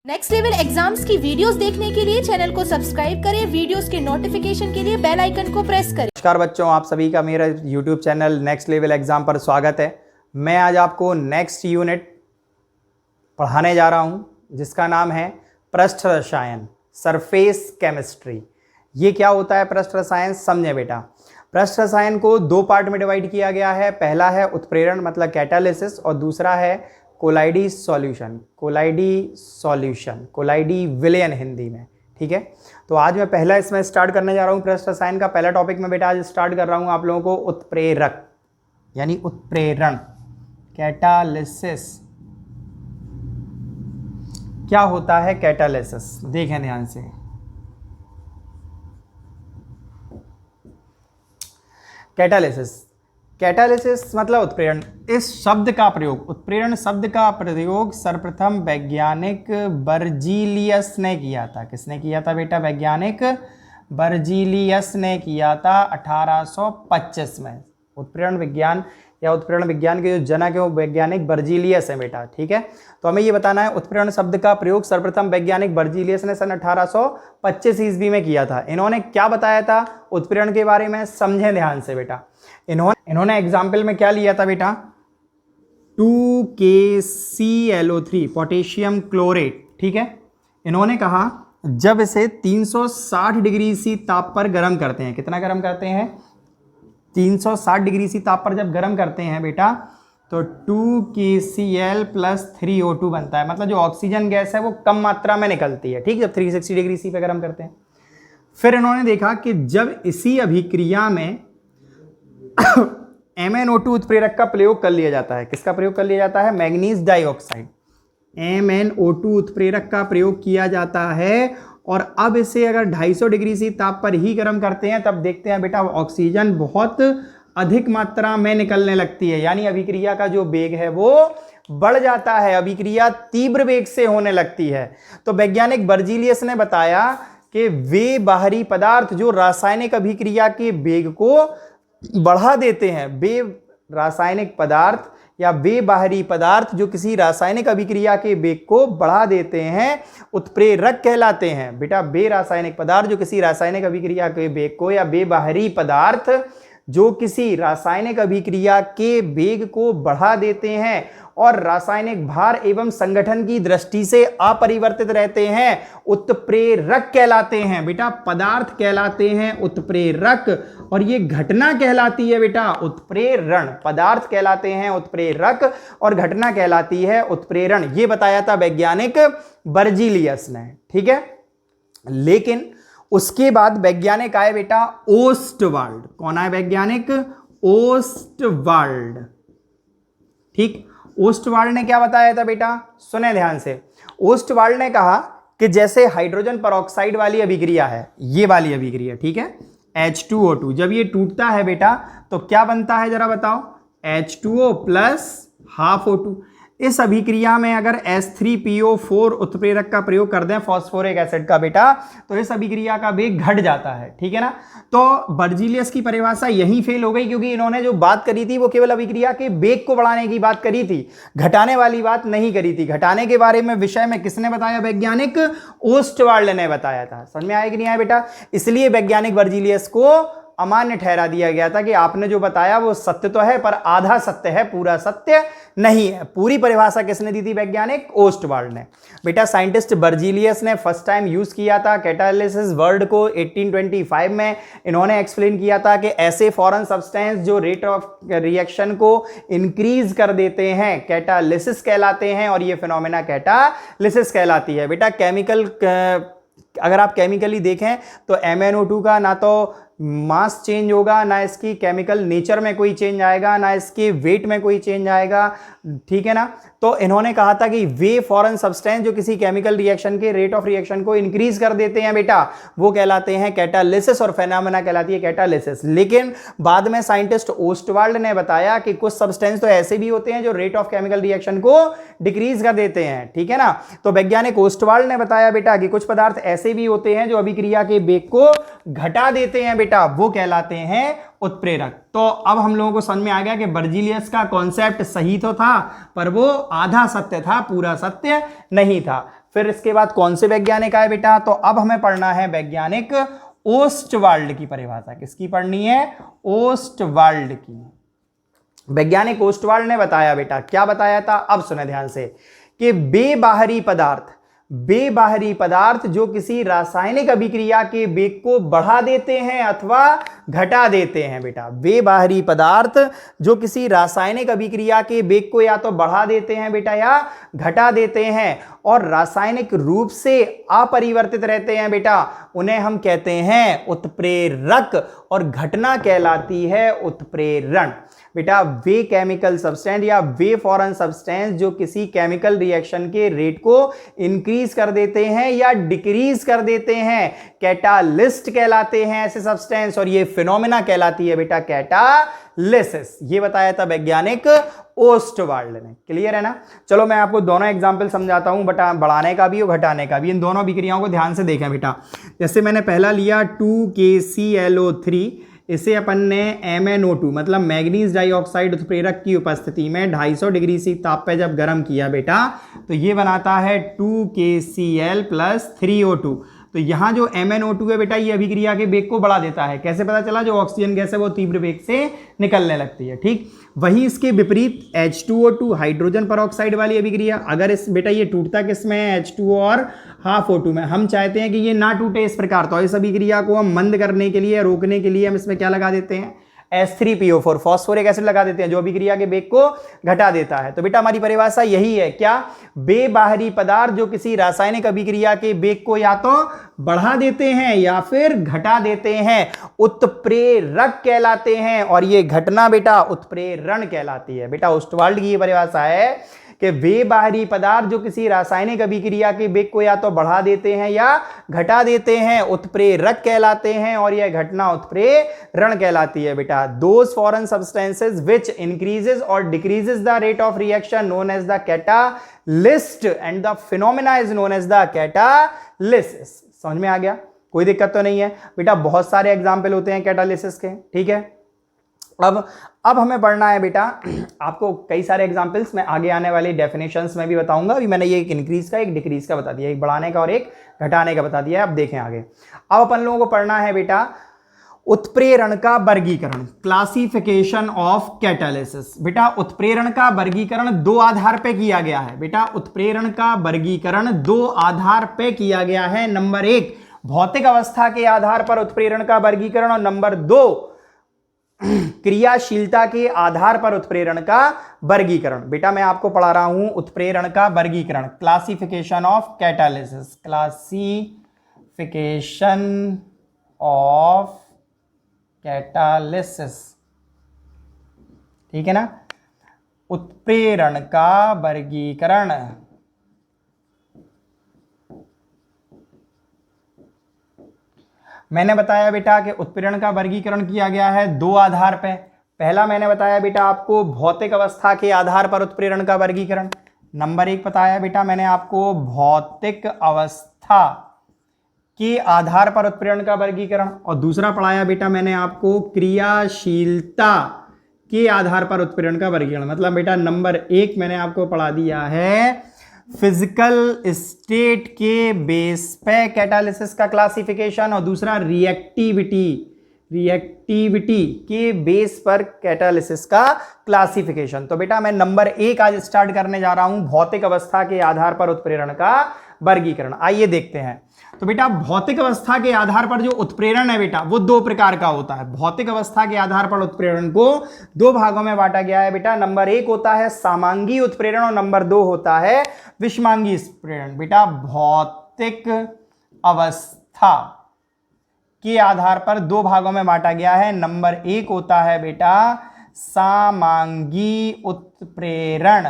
Next level exams की videos देखने के लिए चैनल को सब्सक्राइब करें, वीडियोस के नोटिफिकेशन के लिए बेल आइकन को प्रेस करें। नमस्कार बच्चों, आप सभी का मेरा YouTube channel next level exam पर स्वागत है। मैं आज आपको नेक्स्ट यूनिट पढ़ाने जा रहा हूं जिसका नाम है पृष्ठ रसायन, सरफेस केमिस्ट्री। ये क्या होता है पृष्ठ रसायन, समझे बेटा। पृष्ठ रसायन को दो पार्ट में डिवाइड किया गया है। पहला है उत्प्रेरण मतलब कैटालिसिस और दूसरा है कोलाइडी सॉल्यूशन, कोलाइडी विलयन हिंदी में। ठीक है, तो आज मैं पहला इसमें स्टार्ट करने जा रहा हूं पृष्ठ रसायन का पहला टॉपिक में बेटा। आज स्टार्ट कर रहा हूं आप लोगों को उत्प्रेरक यानी उत्प्रेरण, कैटालिसिस। क्या होता है कैटालिसिस, देखें ध्यान से। कैटालिसिस मतलब उत्प्रेरण। इस शब्द का प्रयोग, उत्प्रेरण शब्द का प्रयोग सर्वप्रथम वैज्ञानिक बर्जीलियस ने किया था। किसने किया था बेटा? वैज्ञानिक बर्जीलियस ने किया था 1825 में। उत्प्रेरण विज्ञान या उत्प्रेरण विज्ञान के जो जनक है वो वैज्ञानिक बर्जीलियस है बेटा। ठीक है, तो हमें ये बताना है उत्प्रेरण शब्द का प्रयोग सर्वप्रथम वैज्ञानिक बर्जीलियस ने सन 1825 ईस्वी में किया था। इन्होंने क्या बताया था उत्प्रेरण के बारे में, समझें ध्यान से बेटा। इन्होंने एग्जाम्पल में क्या लिया था बेटा? 2KClO3 potassium chlorate. ठीक है, इन्होंने कहा जब इसे 360 डिग्री सी ताप पर गर्म करते हैं, कितना गर्म करते हैं? 360 डिग्री सी ताप पर जब गर्म करते हैं बेटा तो 2KCl + 3O2 बनता है। मतलब जो ऑक्सीजन गैस है वो कम मात्रा में निकलती है। ठीक, जब 360 डिग्री सी पे गर्म करते हैं। फिर इन्होंने देखा कि जब इसी अभिक्रिया में MnO2 उत्प्रेरक का प्रयोग कर लिया जाता है। किसका प्रयोग कर लिया जाता है? मैग्नीज डाइऑक्साइड, MnO2 उत्प्रेरक का प्रयोग किया जाता है। और अब इसे अगर 250 डिग्री सी ताप पर ही गर्म करते हैं तब देखते हैं बेटा ऑक्सीजन बहुत अधिक मात्रा में निकलने लगती है। यानी अभिक्रिया का जो वेग है वो बढ़ जाता है, अभिक्रिया तीव्र वेग से होने लगती है। तो वैज्ञानिक बर्जीलियस ने बताया कि वे बाहरी पदार्थ जो रासायनिक अभिक्रिया के वेग को बढ़ा देते हैं, वे रासायनिक पदार्थ या वे बाहरी पदार्थ जो किसी रासायनिक अभिक्रिया के वेग को बढ़ा देते हैं उत्प्रेरक कहलाते हैं बेटा। वे रासायनिक पदार्थ जो किसी रासायनिक अभिक्रिया के वेग को या वे बाहरी पदार्थ जो किसी रासायनिक अभिक्रिया के वेग को बढ़ा देते हैं और रासायनिक भार एवं संगठन की दृष्टि से अपरिवर्तित रहते हैं, उत्प्रेरक कहलाते हैं बेटा। पदार्थ कहलाते हैं उत्प्रेरक और ये घटना कहलाती है बेटा उत्प्रेरण। पदार्थ कहलाते हैं उत्प्रेरक और घटना कहलाती है उत्प्रेरण। ये बताया था वैज्ञानिक बर्जीलियस ने। ठीक है, लेकिन उसके बाद वैज्ञानिक आए बेटा ओस्टवाल्ड। कौन आए वैज्ञानिक? ओस्टवाल्ड। ठीक, ओस्टवाल्ड ने क्या बताया था बेटा? सुने ध्यान से। ओस्टवाल्ड ने कहा कि जैसे हाइड्रोजन परऑक्साइड वाली अभिक्रिया है, ये वाली अभिक्रिया, ठीक है, H2O2, जब ये टूटता है बेटा तो क्या बनता है जरा बताओ? H2O + ½ O2। इस अभिक्रिया में अगर H3PO4 उत्प्रेरक का प्रयोग कर दें फॉस्फोरिक एसिड का बेटा तो इस अभिक्रिया का वेग घट जाता है। ठीक है ना, तो बर्जीलियस की परिभाषा यहीं फेल हो गई क्योंकि इन्होंने जो बात करी थी वो केवल अभिक्रिया के वेग को बढ़ाने की बात करी थी, घटाने वाली बात नहीं करी थी। घटाने के बारे में विषय में किसने बताया? वैज्ञानिक ओस्टवाल्ड ने बताया था। समझ में आया कि नहीं आया बेटा? इसलिए वैज्ञानिक बर्जीलियस को अमान्य ठहरा दिया गया था कि आपने जो बताया वो सत्य तो है पर आधा सत्य है, पूरा सत्य नहीं है। पूरी परिभाषा किसने दी थी? वैज्ञानिक ओस्टवाल्ड ने बेटा। साइंटिस्ट बर्जीलियस ने फर्स्ट टाइम यूज किया था कैटालिसिस वर्ड को 1825 में। इन्होंने एक्सप्लेन किया था कि ऐसे फॉरेन सब्सटेंस जो रेट ऑफ रिएक्शन को इंक्रीज कर देते हैं कैटालिसिस कहलाते हैं और ये फिनोमेना कैटालिसिस कहलाती है बेटा। केमिकल अगर आप केमिकली देखें तो MnO2 का ना तो मास चेंज होगा, ना इसकी केमिकल नेचर में कोई चेंज आएगा, ना इसके वेट में कोई चेंज आएगा। ठीक है ना, तो इन्होंने कहा था कि वे फॉरेन सब्सटेंस जो किसी केमिकल रिएक्शन के रेट ऑफ रिएक्शन को इंक्रीज कर देते हैं बेटा वो कहलाते हैं कैटालिसिस और फेनोमेना कहलाती है कैटालिसिस। लेकिन बाद में साइंटिस्ट ओस्टवाल्ड ने बताया कि कुछ सब्सटेंस तो ऐसे भी होते हैं जो रेट ऑफ केमिकल रिएक्शन को डिक्रीज कर देते हैं। ठीक है ना, तो वैज्ञानिक ओस्टवाल्ड ने बताया बेटा कि कुछ पदार्थ ऐसे भी होते हैं जो अभिक्रिया के वेग को घटा देते हैं बेटा, वो कहलाते हैं उत्प्रेरक। तो अब हम लोगों को समझ में आ गया कि बर्जीलियस का कॉन्सेप्ट सही तो था पर वो आधा सत्य था, पूरा सत्य नहीं था। फिर इसके बाद कौन से वैज्ञानिक आए बेटा, तो अब हमें पढ़ना है वैज्ञानिक ओस्टवाल्ड की परिभाषा। किसकी पढ़नी है, ओस्टवाल्ड की। वैज्ञानिक ओस्टवाल्ड ने बताया बेटा, क्या बताया था, अब सुने ध्यान से, कि बेबाहरी पदार्थ जो किसी रासायनिक अभिक्रिया के वेग को बढ़ा देते हैं अथवा घटा देते हैं। बेटा बेबाहरी पदार्थ जो किसी रासायनिक अभिक्रिया के वेग को या तो बढ़ा देते हैं बेटा या घटा देते हैं और रासायनिक रूप से अपरिवर्तित रहते हैं बेटा, उन्हें हम कहते हैं उत्प्रेरक और घटना कहलाती है उत्प्रेरण। बेटा वे केमिकल सब्सटेंस या वे फॉरेन सब्सटेंस जो किसी केमिकल रिएक्शन के रेट को इंक्रीज कर देते हैं या डिक्रीज कर देते हैं, कैटालिस्ट कहलाते हैं ऐसे सब्सटेंस, और ये फिनोमेना कहलाती है बेटा कैटालिसिस। ये बताया था वैज्ञानिक ओस्टवाल्ड ने। क्लियर है ना। चलो मैं आपको दोनों एग्जाम्पल समझाता हूं, बटा बढ़ाने का भी और घटाने का भी। इन दोनों अभिक्रियाओं को ध्यान से देखें बेटा। जैसे मैंने पहला लिया 2KClO3, इसे अपन ने MnO2 मतलब मैग्नीज डाइऑक्साइड उत्प्रेरक की उपस्थिति में 250 डिग्री सी ताप पे जब गर्म किया बेटा, तो ये बनाता है 2KCl + 3O2। तो यहाँ जो MnO2 है बेटा, ये अभिक्रिया के वेग को बढ़ा देता है। कैसे पता चला, जो ऑक्सीजन गैस है वो तीव्र वेग से निकलने लगती है। ठीक, वहीं इसके विपरीत H2O2 हाइड्रोजन परऑक्साइड वाली अभिक्रिया, अगर इस बेटा ये टूटता किसमें है, H2O और हाफ O2 में, हम चाहते हैं कि ये ना टूटे इस प्रकार, तो इस अभिक्रिया को हम मंद करने के लिए, रोकने के लिए हम इसमें क्या लगा देते हैं, H3PO4 फॉस्फोरिक एसिड लगा देते हैं, जो अभिक्रिया के वेग को घटा देता है। तो बेटा हमारी परिभाषा यही है, क्या, बेबाहरी पदार्थ जो किसी रासायनिक अभिक्रिया के वेग को या तो बढ़ा देते हैं या फिर घटा देते हैं, उत्प्रेरक कहलाते हैं, और ये घटना बेटा उत्प्रेरण कहलाती है। बेटा ओस्टवाल्ड की ये परिभाषा है कि बेबाहरी पदार्थ जो किसी रासायनिक अभिक्रिया के वेग को या तो बढ़ा देते हैं या घटा देते हैं, उत्प्रेरक कहलाते हैं, और यह घटना उत्प्रेरण कहलाती है। बेटा those foreign substances which increases और decreases the rate of reaction known as the catalyst and the phenomena is known as the catalysis. समझ में आ गया, कोई दिक्कत तो नहीं है बेटा। बहुत सारे एग्जाम्पल होते हैं कैटालिसिस के। ठीक है, अब हमें पढ़ना है बेटा, आपको कई सारे एग्जांपल्स मैं आगे आने वाली डेफिनेशंस में भी बताऊंगा। अभी मैंने ये एक इंक्रीज का, एक डिक्रीज का बता दिया, एक बढ़ाने का और एक घटाने का बता दिया है। अब देखें आगे। अब अपन लोगों को पढ़ना है बेटा उत्प्रेरण का वर्गीकरण, क्लासिफिकेशन ऑफ कैटालिसिस। बेटा उत्प्रेरण का वर्गीकरण दो आधार पे किया गया है। बेटा उत्प्रेरण का वर्गीकरण दो आधार पे किया गया है। नंबर 1 भौतिक अवस्था के आधार पर उत्प्रेरण का वर्गीकरण, और नंबर 2 क्रियाशीलता के आधार पर उत्प्रेरण का वर्गीकरण। बेटा मैं आपको पढ़ा रहा हूं उत्प्रेरण का वर्गीकरण, classification of catalysis, classification of catalysis. ठीक है ना, उत्प्रेरण का वर्गीकरण। मैंने बताया बेटा कि उत्प्रेरण का वर्गीकरण किया गया है दो आधार पे। पहला मैंने बताया बेटा आपको भौतिक अवस्था के आधार पर उत्प्रेरण का वर्गीकरण। नंबर 1 बताया बेटा मैंने आपको भौतिक अवस्था के आधार पर उत्प्रेरण का वर्गीकरण, और दूसरा पढ़ाया बेटा मैंने आपको क्रियाशीलता के आधार पर उत्प्रेरण का वर्गीकरण। मतलब बेटा नंबर 1 मैंने आपको पढ़ा दिया है फिजिकल स्टेट के बेस पे कैटालिसिस का क्लासिफिकेशन, और दूसरा रिएक्टिविटी के बेस पर कैटालिसिस का क्लासिफिकेशन। तो बेटा मैं नंबर 1 आज स्टार्ट करने जा रहा हूं, भौतिक अवस्था के आधार पर उत्प्रेरण का वर्गीकरण। आइए देखते हैं। तो बेटा भौतिक अवस्था के आधार पर जो उत्प्रेरण है बेटा वो दो प्रकार का होता है। भौतिक अवस्था के आधार पर उत्प्रेरण को दो भागों में बांटा गया है बेटा। नंबर 1 होता है सामांगी उत्प्रेरण और नंबर 2 होता है विषमांगी उत्प्रेरण। बेटा भौतिक अवस्था के आधार पर दो भागों में बांटा गया है। नंबर 1 होता है बेटा सामांगी उत्प्रेरण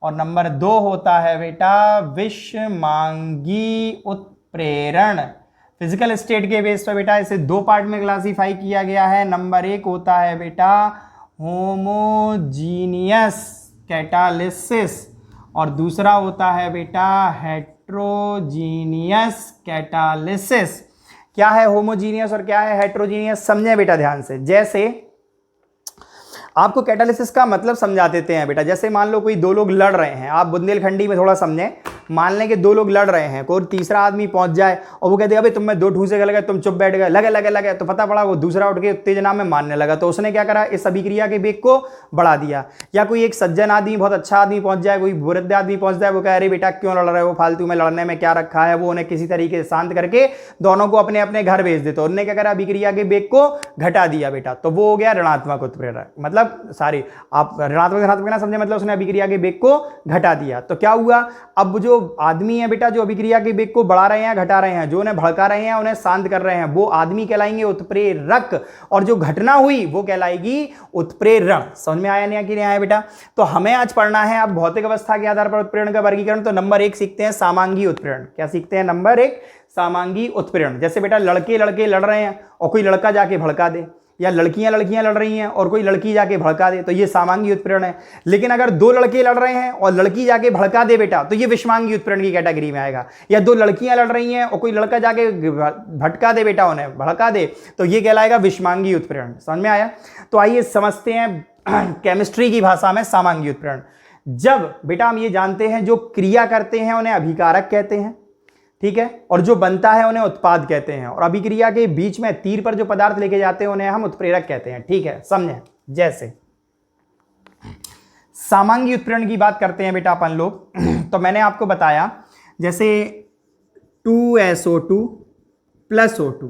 और नंबर 2 होता है बेटा विषमांगी उत्प्रेरण। फिजिकल स्टेट के बेस पर बेटा इसे दो पार्ट में क्लासिफाई किया गया है। नंबर 1 होता है बेटा होमोजीनियस कैटालिसिस और दूसरा होता है बेटा हेट्रोजीनियस कैटालिसिस। क्या है होमोजीनियस और क्या है हेट्रोजीनियस, समझे बेटा ध्यान से। जैसे आपको कैटालिसिस का मतलब समझा देते हैं बेटा। जैसे मान लो कोई दो लोग लड़ रहे हैं, आप बुंदेलखंडी में थोड़ा समझें, मान लें कि दो लोग लड़ रहे हैं, कोई तीसरा आदमी पहुंच जाए और वो कहते हैं अबे तुम में दो ठूसे लगे, तुम चुप बैठ गए, लगे लगे लगे, तो पता पड़ा वो दूसरा उठ के उत्तेजना में मारने लगा, तो उसने क्या करा, इस अभिक्रिया के वेग को बढ़ा दिया। या कोई एक सज्जन आदमी, बहुत अच्छा आदमी पहुंच जाए, कोई वृद्ध आदमी पहुंच जाए, वो कह अरे बेटा क्यों लड़ रहे हो, फालतू में लड़ने में क्या रखा है, वो उन्हें किसी तरीके से शांत करके दोनों को अपने अपने घर भेज दे। तो उन्होंने क्या करा, अभिक्रिया के वेग को घटा दिया बेटा, तो वो हो गया ऋणात्मक उत्प्रेरक। मतलब सॉरी, आप ऋणात्मक धनात्मक ना समझे, मतलब उसने अभिक्रिया के वेग को घटा दिया। तो क्या हुआ, अब जो आदमी है बेटा, जो अभिक्रिया के वेग को बढ़ा रहे हैं घटा रहे हैं, जो उन्हें भड़का रहे हैं उन्हें शांत कर रहे हैं, वो आदमी कहलाएंगे उत्प्रेरक, और जो घटना हुई वो कहलाएगी उत्प्रेरण। समझ में आया नहीं कि नहीं आया बेटा? तो हमें आज पढ़ना है अब भौतिक अवस्था के आधार पर उत्प्रेरण का वर्गीकरण। तो नंबर 1 सीखते हैं समांगी उत्प्रेरण। क्या सीखते हैं? नंबर 1 समांगी उत्प्रेरण। जैसे बेटा लड़के लड़ रहे हैं और कोई लड़का जाके भड़का दे, या लड़कियां लड़ रही हैं और कोई लड़की जाके भड़का दे, तो ये समांगी उत्प्रेरण है। लेकिन अगर दो लड़के लड़ रहे हैं और लड़की जाके भड़का दे बेटा, तो ये विषमांगी उत्प्रेरण की कैटेगरी में आएगा। या दो लड़कियां लड़ रही हैं और कोई लड़का जाके भटका दे बेटा, उन्हें भड़का दे, तो ये कहलाएगा विषमांगी उत्प्रेरण। समझ में आया? तो आइए समझते हैं केमिस्ट्री की भाषा में समांगी उत्प्रेरण। जब बेटा हम ये जानते हैं जो क्रिया करते हैं उन्हें अभिकारक कहते हैं, ठीक है, और जो बनता है उन्हें उत्पाद कहते हैं, और अभिक्रिया के बीच में तीर पर जो पदार्थ लेके जाते हैं उन्हें हम उत्प्रेरक कहते हैं। ठीक है, समझें। जैसे समांगी उत्प्रेरण की बात करते हैं बेटा अपन लोग, तो मैंने आपको बताया जैसे 2SO2 प्लस O2,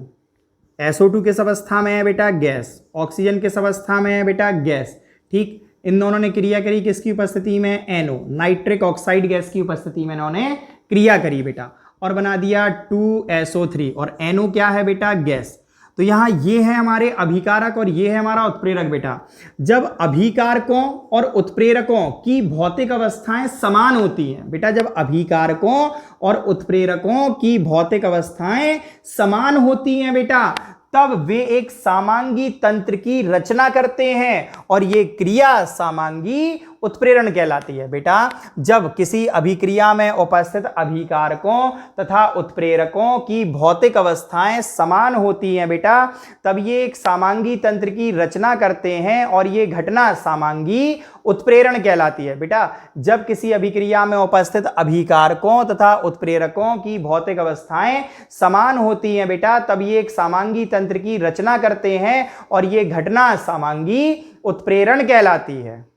SO2 किस अवस्था में है बेटा? गैस। ऑक्सीजन किस अवस्था में है बेटा? गैस। ठीक, इन दोनों ने क्रिया करी किसकी उपस्थिति में? NO, नाइट्रिक ऑक्साइड गैस की उपस्थिति में इन्होंने क्रिया करी बेटा, और बना दिया 2SO3, और NO क्या है बेटा? गैस। तो यहां ये है हमारे अभिकारक और ये है हमारा उत्प्रेरक बेटा। जब अभिकारकों और उत्प्रेरकों की भौतिक अवस्थाएं समान होती हैं बेटा, जब अभिकारकों और उत्प्रेरकों की भौतिक अवस्थाएं समान होती हैं बेटा, तब वे एक समांगी तंत्र की रचना करते हैं, और ये क्रिया समांगी उत्प्रेरण कहलाती है बेटा। जब किसी अभिक्रिया में उपस्थित अभिकारकों तथा उत्प्रेरकों की भौतिक अवस्थाएं समान होती हैं बेटा, तब ये एक समांगी तंत्र की रचना करते हैं, और ये घटना समांगी उत्प्रेरण कहलाती है बेटा। जब किसी अभिक्रिया में उपस्थित अभिकारकों तथा उत्प्रेरकों की भौतिक अवस्थाएं समान होती हैं बेटा, तब ये एक समांगी तंत्र की रचना करते हैं, और ये घटना समांगी उत्प्रेरण कहलाती है।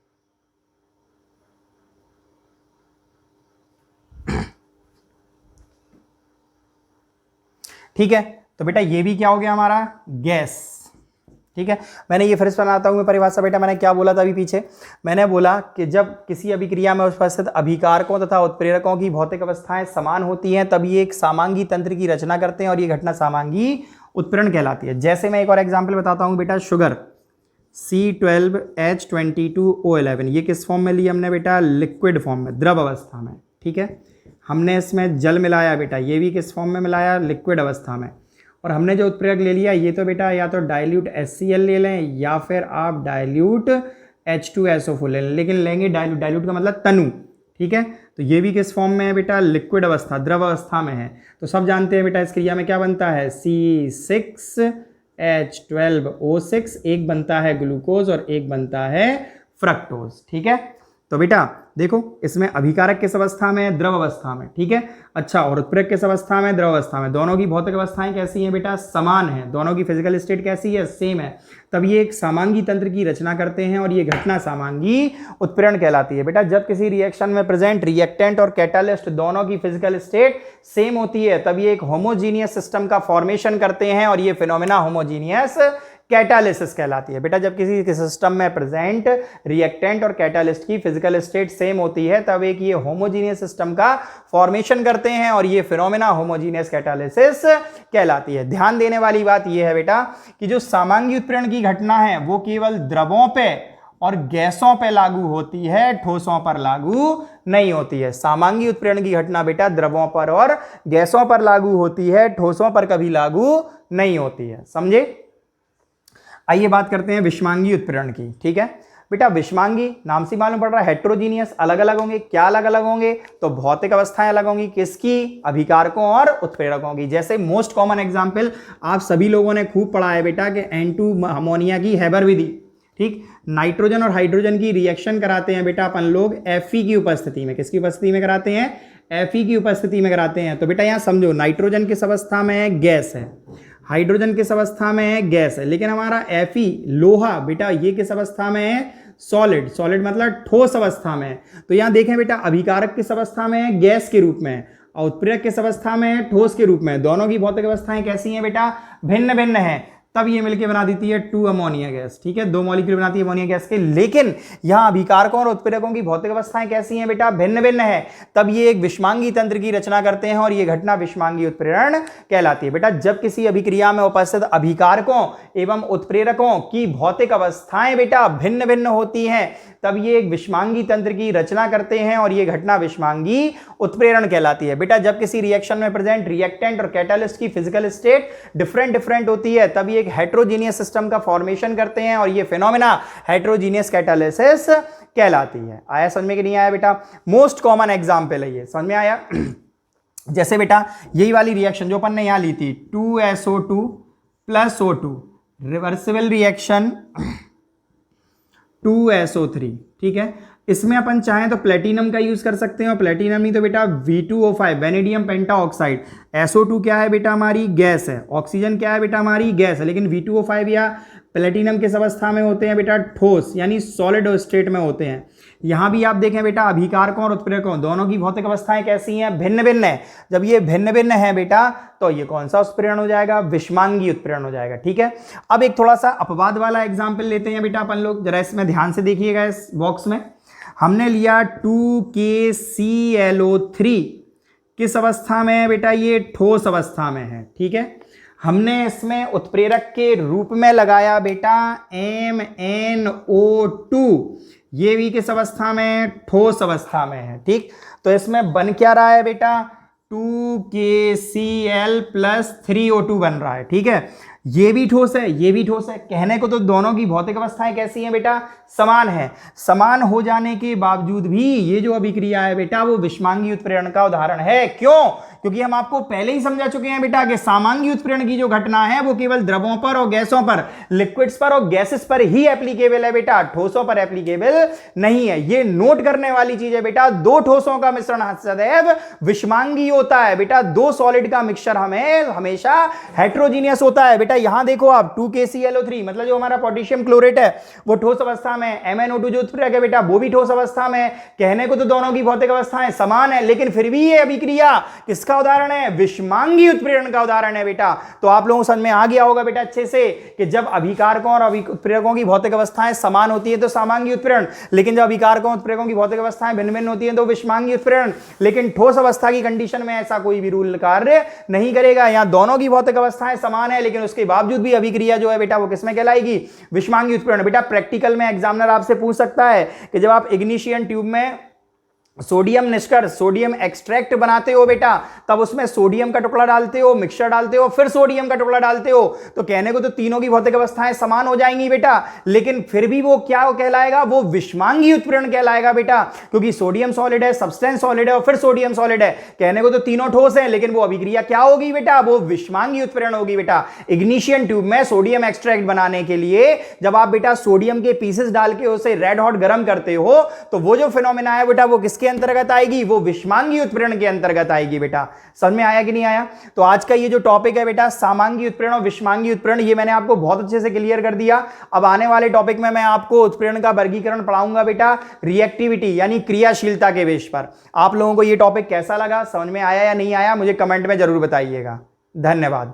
ठीक है, तो बेटा ये भी क्या हो गया हमारा? गैस। ठीक है, मैंने ये फिर से बनाता हूं मैं परिभाषा बेटा। मैंने क्या बोला था अभी पीछे? मैंने बोला कि जब किसी अभिक्रिया में उपस्थित अभिकारकों तथा उत्प्रेरकों की भौतिक अवस्थाएं समान होती हैं, तब ये एक समांगी तंत्र की रचना करते हैं, और ये घटना समांगी उत्प्रेरण कहलाती है। जैसे मैं एक और एग्जाम्पल बताता हूँ बेटा, शुगर C12H22O11, ये किस फॉर्म में लिया हमने बेटा? लिक्विड फॉर्म में, द्रव अवस्था में। ठीक है, हमने इसमें जल मिलाया बेटा, ये भी किस फॉर्म में मिलाया? लिक्विड अवस्था में। और हमने जो उत्प्रेरक ले लिया, ये तो बेटा या तो डाइल्यूट HCl ले लें, या फिर आप डाइल्यूट H2SO4 ले लें, लेकिन लेंगे डाइल्यूट। डाइल्यूट का मतलब तनु। ठीक है, तो ये भी किस फॉर्म में है बेटा? लिक्विड अवस्था, द्रव अवस्था में है। तो सब जानते हैं बेटा इस क्रिया में क्या बनता है? C6H12O6, एक बनता है ग्लूकोज और एक बनता है फ्रक्टोज। ठीक है, तो बेटा देखो इसमें अभिकारक किस अवस्था में है? द्रव अवस्था में। ठीक है, अच्छा, और उत्प्रेरक किस अवस्था में? द्रव अवस्था में। दोनों की भौतिक अवस्थाएं कैसी हैं बेटा? समान है। दोनों की फिजिकल स्टेट कैसी है? सेम है। तब ये एक समांगी तंत्र की रचना करते हैं, और ये घटना समांगी उत्प्रेरण कहलाती है बेटा। जब किसी रिएक्शन में प्रेजेंट रिएक्टेंट और कैटालिस्ट दोनों की फिजिकल स्टेट सेम होती है, तब ये एक होमोजीनियस सिस्टम का फॉर्मेशन करते हैं, और ये फिनोमेना होमोजीनियस कैटालिसिस कहलाती है बेटा। जब किसी सिस्टम में प्रेजेंट रिएक्टेंट और कैटालिस्ट की फिजिकल स्टेट सेम होती है, तब एक ये होमोजीनियस सिस्टम का फॉर्मेशन करते हैं, और ये फिनोमेना होमोजीनियस कैटालिसिस कहलाती है। ध्यान देने वाली बात यह है बेटा कि जो समांगी उत्प्रेरण की घटना है वो केवल द्रवों पे और गैसों पे लागू होती है, ठोसों पर लागू नहीं होती है। समांगी उत्प्रेरण की घटना बेटा द्रवों पर और गैसों पर लागू होती है, ठोसों पर कभी लागू नहीं होती है। समझे? आइए बात करते हैं विषमांगी उत्प्रेरण की। ठीक है बेटा, विषमांगी नाम से मालूम पड़ रहा है हेट्रोजीनियस, अलग अलग होंगे। क्या अलग अलग होंगे? तो भौतिक अवस्थाएं अलग होंगी। किसकी? अभिकारकों और उत्प्रेरकों की। जैसे मोस्ट कॉमन एग्जांपल आप सभी लोगों ने खूब पढ़ा है बेटा कि N2 अमोनिया की हैबर विधि। ठीक। नाइट्रोजन और हाइड्रोजन की रिएक्शन कराते हैं बेटा अपन लोग Fe की उपस्थिति में। किसकी उपस्थिति में कराते हैं? Fe की उपस्थिति में कराते हैं। तो बेटा यहां समझो, नाइट्रोजन किस अवस्था में है? गैस है। हाइड्रोजन किस अवस्था में है? गैस है। लेकिन हमारा Fe लोहा बेटा ये किस अवस्था में है? सॉलिड। सॉलिड मतलब ठोस अवस्था में है। तो यहां देखें बेटा, अभिकारक किस अवस्था में है? गैस के रूप में। और उत्प्रेरक किस अवस्था में है? ठोस के रूप में। दोनों की भौतिक अवस्थाएं कैसी हैं बेटा? भिन्न भिन्न है। तब ये मिलके बना देती है 2 अमोनिया गैस। ठीक है, 2 मॉलिक्यूल बनाती है अमोनिया गैस के। लेकिन यहां अभिकारकों और उत्प्रेरकों की भौतिक अवस्थाएं कैसी हैं बेटा? भिन्न भिन्न है। तब ये एक विषमांगी तंत्र की रचना करते हैं और ये घटना विषमांगी उत्प्रेरण कहलाती है। बेटा जब किसी अभिक्रिया में उपस्थित अभिकारकों एवं उत्प्रेरकों की भौतिक अवस्थाएं बेटा भिन्न भिन्न होती हैं, तब ये एक विषमांगी तंत्र की रचना करते हैं और ये घटना विषमांगी उत्प्रेरण कहलाती है। बेटा जब किसी रिएक्शन में प्रेजेंट रिएक्टेंट और कैटलिस्ट की फिजिकल स्टेट डिफरेंट होती है, तब ये एक हेट्रोजीनियस सिस्टम का फॉर्मेशन करते हैं और ये फिनोमेना हेट्रोजीनियस कैटालिसिस कहलाती है। आया समझ में कि नहीं आया बेटा? मोस्ट कॉमन एग्जांपल है ये, समझ में आया? जैसे बेटा यही वाली रिएक्शन जो अपन ने यहां ली थी 2SO2 + O2, reversible reaction 2SO3। ठीक है, इसमें अपन चाहें तो प्लेटिनम का यूज कर सकते हैं और प्लेटिनम नहीं तो बेटा V2O5 वेनेडियम पेंटाऑक्साइड। SO2 क्या है बेटा? हमारी गैस है। ऑक्सीजन क्या है बेटा? हमारी गैस है। लेकिन V2O5 या प्लेटिनम किस अवस्था में होते हैं बेटा? ठोस यानी सॉलिड स्टेट में होते हैं। यहां भी आप देखें बेटा, अभिकारकों और उत्प्रेरकों दोनों की भौतिक अवस्थाएं कैसी हैं? भिन्न भिन्न है। जब ये भिन्न भिन्न है बेटा, तो ये कौन सा उत्प्रेरण हो जाएगा? विषमांगी उत्प्रेरण हो जाएगा। ठीक है, अब एक थोड़ा सा अपवाद वाला एग्जाम्पल लेते हैं बेटा अपन लोग। जरा इसमें ध्यान से देखिएगा, इस बॉक्स में हमने लिया 2KClO3 किस अवस्था में है बेटा? ये ठोस अवस्था में है। ठीक है, हमने इसमें उत्प्रेरक के रूप में लगाया बेटा MnO2, ये भी किस अवस्था में? ठोस अवस्था में है। ठीक, तो इसमें बन क्या रहा है बेटा? 2KCl + 3O2 बन रहा है। ठीक है, ये भी ठोस है, ये भी ठोस है। कहने को तो दोनों की भौतिक अवस्थाएं कैसी हैं बेटा? समान है। समान हो जाने के बावजूद भी ये जो अभिक्रिया है बेटा वो विषमांगी उत्प्रेरण का उदाहरण है। क्यों? क्योंकि हम आपको पहले ही समझा चुके हैं बेटा कि सामांगी उत्प्रेरण की जो घटना है वो केवल द्रवों पर और गैसों पर, लिक्विड्स पर और गैसेस पर ही एप्लीकेबल है बेटा, ठोसों पर एप्लीकेबल नहीं है। ये नोट करने वाली चीज है बेटा, दो ठोसों का मिश्रण सदैव विषमांगी होता है बेटा। दो सॉलिड का मिक्सचर हमें हमेशा हेट्रोजीनियस होता है बेटा। यहां देखो आप 2KClO3 मतलब जो हमारा पोटेशियम क्लोरेट है वो ठोस अवस्था में, MnO2 जो उत्प्रेरक है बेटा वो भी ठोस अवस्था में। कहने को तो दोनों की भौतिक अवस्थाएं समान है, लेकिन फिर भी ये अभिक्रिया किसका उदाहरण है? विषमांगी उत्प्रेरण का उदाहरण है बेटा। तो आप लोगों को समझ में आ गया होगा बेटा अच्छे से कि जब अभिकारकों और उत्प्रेरकों की भौतिक अवस्थाएं समान होती है तो सामांगी उत्प्रेरण, लेकिन जब अभिकारकों उत्प्रेरकों की भौतिक अवस्थाएं भिन्न भिन्न होती है तो विषमांगी उत्प्रेरण। लेकिन ठोस अवस्था की कंडीशन में ऐसा कोई भी रूल कार्य नहीं करेगा। यहां दोनों की भौतिक अवस्थाएं समान है, लेकिन उसके बावजूद भी अभिक्रिया जो है बेटा वो किसमें कहलाएगी? विषमांगी उत्प्रेरण। बेटा प्रैक्टिकल में एग्जामिनर आपसे पूछ सकता है कि जब आप इग्निशियन ट्यूब में सोडियम निष्कर्ष, सोडियम एक्सट्रैक्ट बनाते हो बेटा, तब उसमें सोडियम का टुकड़ा डालते हो, मिक्सचर डालते हो, फिर सोडियम का टुकड़ा डालते हो, तो कहने को तो तीनों की भौतिक अवस्थाएं समान हो जाएंगी बेटा, लेकिन फिर भी वो क्या कहलाएगा? वो विषमांगी उत्प्रेरण कहलाएगा बेटा, क्योंकि सोडियम सॉलिड है, सब्सटेंस सॉलिड है और फिर सोडियम सॉलिड है। कहने को तो तीनों ठोस है, लेकिन वो अभिक्रिया क्या होगी बेटा? वो विषमांगी उत्प्रेरण होगी बेटा। इग्निशियन ट्यूब में सोडियम एक्सट्रैक्ट बनाने के लिए जब आप बेटा सोडियम के पीसेस डाल के उसे रेड हॉट गर्म करते हो, तो वो जो फिनोमेना है बेटा वो किसके अंतर्गत आएगी? वो विषमांगी उत्प्रेरण के अंतर्गत आएगी बेटा। समझ में आया कि नहीं आया? तो आज का ये जो टॉपिक है बेटा सामांगी उत्प्रेरण और विषमांगी उत्प्रेरण, ये मैंने आपको बहुत अच्छे से क्लियर कर दिया। अब आने वाले टॉपिक में मैं आपको उत्प्रेरण का वर्गीकरण पढ़ाऊंगा बेटा रिएक्टिविटी यानी क्रियाशीलता के बेस पर। आप लोगों को ये टॉपिक कैसा लगा, समझ में आया या नहीं आया, मुझे कमेंट में जरूर बताइएगा। धन्यवाद।